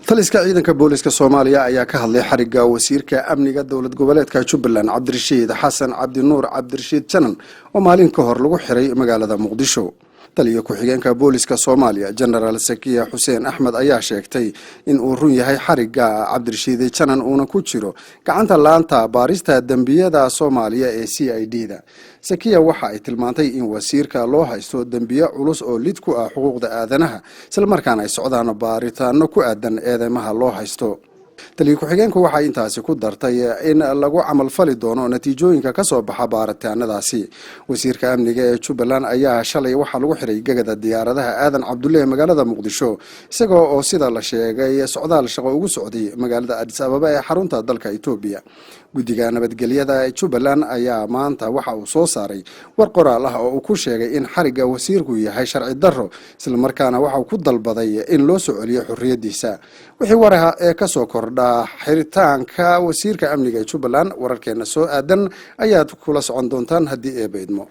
taliska ciidanka booliska Soomaaliya ayaa ka hadlay xariga wasiirka amniga dowlad goboleedka Jubbaland Cabdirashiid Xasan Cabdinuur Cabdirashiid Janan oo maalin ka hor lagu xiray magaalada Muqdisho. taliya ku-xigeenka booliska Soomaaliya General Sakiya Xuseen Axmed ayaa sheegtay in uu run yahay xariga Cabdirashiid Janan uuna ku jiro gacanta laanta baarista dambiyada Soomaaliya ee CID-da. Sakiya waxa ay tilmaantay in wasiirka loo haysto dambiyo culus oo lid ku ah xuquuqda aadanaha isla markaana ay socdaan baaritaano ku aadan eedeymaha loo haysto. taliya ku-xigeenku waxa intaasi ku dartay in lagu camal fali doono natiijooyinka ka soo baxa baaritaanadaasi. wasiirka amniga ee Jubbaland ayaa shalay waxa lagu xiray gagada diyaaradaha Aadan Cabdulle ee magaalada Muqdisho isagoo oo sida la sheegay socdaal shaqo ugu socday magaalada Addis Ababa ee xarunta dalka Itoobiya. guddiga nabadgelyada ee Jubbaland ayaa maanta waxa uu soo saaray war qoraal ah oo uu ku sheegay in xariga wasiirku yahay sharci darro isla markaana waxa uu ku dalbaday in loo soo celiyo xorriyadiisa. wixii waraha ee ka soo kordha xiritaanka wasiirka amniga ee Jubbaland wararkeena soo aadan ayaad kula socon doontaan haddii ay baydmo.